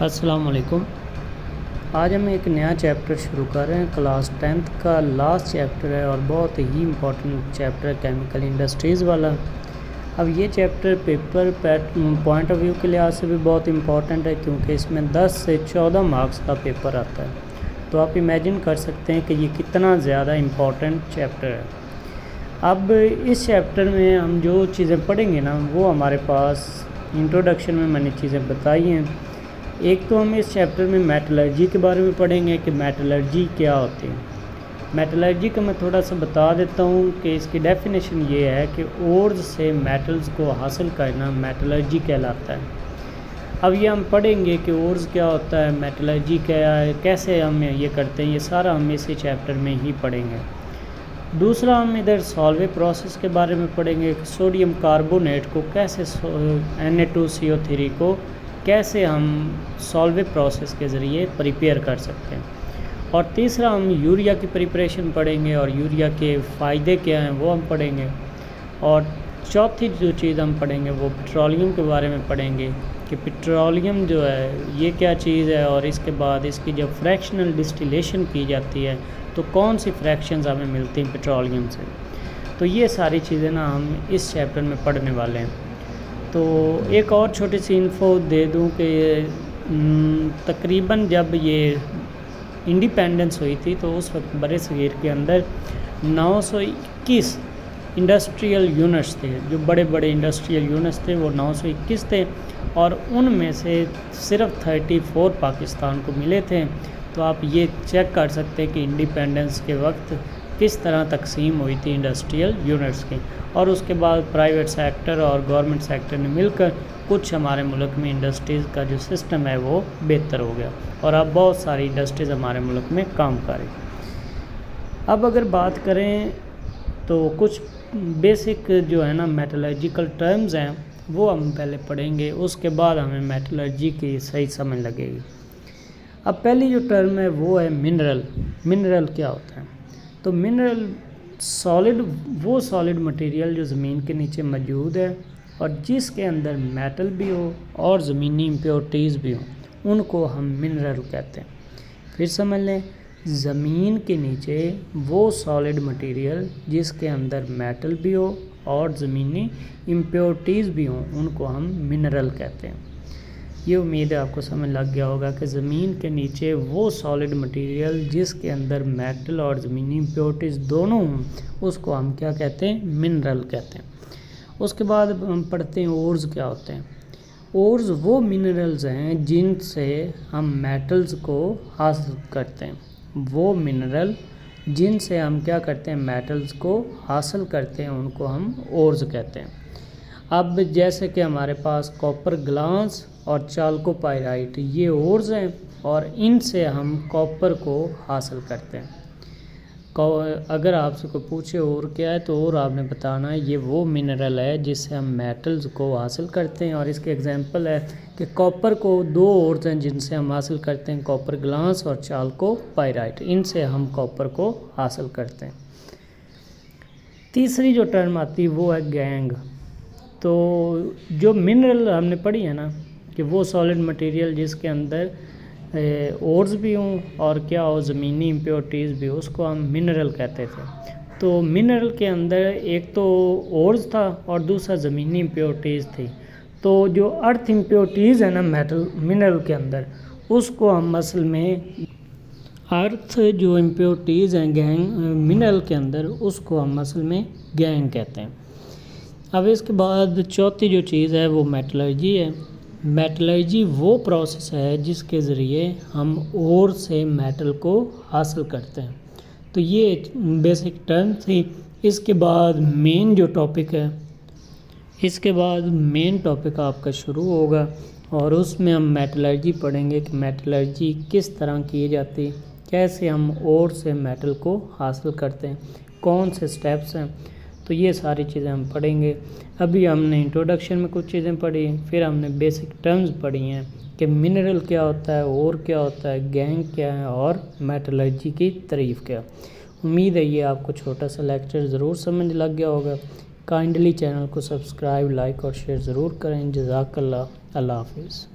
अस्सलाम वालेकुम। आज हम एक नया चैप्टर शुरू कर रहे हैं। क्लास 10th का लास्ट चैप्टर है और बहुत ही इम्पोर्टेंट चैप्टर है, केमिकल इंडस्ट्रीज़ वाला। अब ये chapter paper point of view के लिहाज से भी बहुत इम्पोर्टेंट है, क्योंकि इसमें 10 से 14 मार्क्स का पेपर आता है। तो आप इमेजिन कर सकते हैं कि ये कितना ज़्यादा इम्पोर्टेंट चैप्टर है। अब इस चैप्टर में हम जो चीज़ें पढ़ेंगे ना, वो हमारे पास इंट्रोडक्शन में मैंने चीज़ें बताई हैं। एक तो हम इस चैप्टर में मेटलर्जी के बारे में पढ़ेंगे कि मेटलर्जी क्या होती है। मेटलर्जी का मैं थोड़ा सा बता देता हूँ कि इसकी डेफिनेशन ये है कि ओर्स से मेटल्स को हासिल करना मेटलर्जी कहलाता है। अब ये हम पढ़ेंगे कि ओर्स क्या होता है, मेटलर्जी क्या है, कैसे हम ये करते हैं, ये सारा हम इसी चैप्टर में ही पढ़ेंगे। दूसरा हम इधर सॉल्वे प्रोसेस के बारे में पढ़ेंगे कि सोडियम कार्बोनेट को कैसे Na2CO3 को कैसे हम सॉल्वे प्रोसेस के ज़रिए प्रिपेयर कर सकते हैं। और तीसरा हम यूरिया की प्रिपरेशन पढ़ेंगे और यूरिया के फ़ायदे क्या हैं वो हम पढ़ेंगे। और चौथी जो चीज़ हम पढ़ेंगे वो पेट्रोलियम के बारे में पढ़ेंगे कि पेट्रोलियम जो है ये क्या चीज़ है, और इसके बाद इसकी जब फ्रैक्शनल डिस्टिलेशन की जाती है तो कौन सी फ्रैक्शंस हमें मिलती हैं पेट्रोलियम से। तो ये सारी चीज़ें ना हम इस चैप्टर में पढ़ने वाले हैं। तो एक और छोटी सी इन्फो दे दूं कि तकरीबन जब ये इंडिपेंडेंस हुई थी तो उस वक्त बड़े सगीर के अंदर 921 इंडस्ट्रियल यूनिट्स थे। जो बड़े बड़े इंडस्ट्रियल यूनिट्स थे वो 921 थे, और उनमें से सिर्फ 34 पाकिस्तान को मिले थे। तो आप ये चेक कर सकते हैं कि इंडिपेंडेंस के वक्त किस तरह तकसीम हुई थी इंडस्ट्रियल यूनिट्स की। और उसके बाद प्राइवेट सेक्टर और गवर्नमेंट सेक्टर ने मिलकर कुछ हमारे मुल्क में इंडस्ट्रीज़ का जो सिस्टम है वो बेहतर हो गया, और अब बहुत सारी इंडस्ट्रीज़ हमारे मुल्क में काम कर रही। अब अगर बात करें तो कुछ बेसिक जो है ना मेटलर्जिकल टर्म्स हैं वो हम पहले पढ़ेंगे, उसके बाद हमें मेटलर्जी की सही समझ लगेगी। अब पहली जो टर्म है वो है मिनरल। मिनरल क्या होता है? तो मिनरल वो सॉलिड मटेरियल जो ज़मीन के नीचे मौजूद है और जिसके अंदर मेटल भी हो और ज़मीनी इम्प्योरिटीज़ भी हो, उनको हम मिनरल कहते हैं। फिर समझ लें, ज़मीन के नीचे वो सॉलिड मटेरियल जिसके अंदर मेटल भी हो और ज़मीनी इम्प्योरिटीज़ भी हों, उनको हम मिनरल कहते हैं। ये उम्मीद है आपको समझ लग गया होगा कि ज़मीन के नीचे वो सॉलिड मटेरियल जिसके अंदर मेटल और ज़मीनी इम्प्योरिटीज़ दोनों हों, उसको हम क्या कहते हैं? मिनरल कहते हैं। उसके बाद हम पढ़ते हैं ओर्स क्या होते हैं। ओर्स वो मिनरल्स हैं जिनसे हम मेटल्स को हासिल करते हैं। वो मिनरल जिनसे हम क्या करते हैं? मेटल्स को हासिल करते हैं, उनको हम ओर्स कहते हैं। अब जैसे कि हमारे पास कॉपर ग्लास और चाल्कोपाइराइट ये ओर्स हैं, और इनसे हम कॉपर को हासिल करते हैं। अगर आपसे कोई पूछे और क्या है, तो और आपने बताना है ये वो मिनरल है जिससे हम मेटल्स को हासिल करते हैं। और इसके एग्जांपल है कि कॉपर को दो ओर्स हैं जिनसे हम हासिल करते हैं, कॉपर ग्लास और चाल्कोपाइराइट। इनसे हम कॉपर को हासिल करते हैं। तीसरी जो टर्म आती है वो है गैंग। तो जो मिनरल हमने पढ़ी है ना कि वो सॉलिड मटेरियल जिसके अंदर ओर्स भी हों और क्या हो ज़मीनी इम्प्योरिटीज़ भी हो, उसको हम मिनरल कहते थे। तो मिनरल के अंदर एक तो ओर्स था और दूसरा ज़मीनी इम्प्योरिटीज़ थी। तो जो अर्थ इम्प्योरिटीज़ है ना मिनरल के अंदर, उसको हम असल में अर्थ जो इम्प्योरिटीज़ हैं गैंग मिनरल के अंदर, उसको हम असल में गैंग कहते हैं। अब इसके बाद चौथी जो चीज़ है वो मेटलर्जी है। मेटलर्जी वो प्रोसेस है जिसके ज़रिए हम ओर से मेटल को हासिल करते हैं। तो ये बेसिक टर्म थी। इसके बाद मेन जो टॉपिक है, इसके बाद मेन टॉपिक आपका शुरू होगा, और उसमें हम मेटलर्जी पढ़ेंगे कि मेटलर्जी किस तरह की जाती है, कैसे हम ओर से मेटल को हासिल करते हैं, कौन से स्टेप्स हैं। तो ये सारी चीज़ें हम पढ़ेंगे। अभी हमने इंट्रोडक्शन में कुछ चीज़ें पढ़ी, फिर हमने बेसिक टर्म्स पढ़ी हैं कि मिनरल क्या होता है, और क्या होता है, गैंग क्या है, और मेटलर्जी की तारीफ़ क्या। उम्मीद है ये आपको छोटा सा लेक्चर ज़रूर समझ लग गया होगा। काइंडली चैनल को सब्सक्राइब, लाइक और शेयर ज़रूर करें। जज़ाकल्लाह। अल्लाह हाफिज़।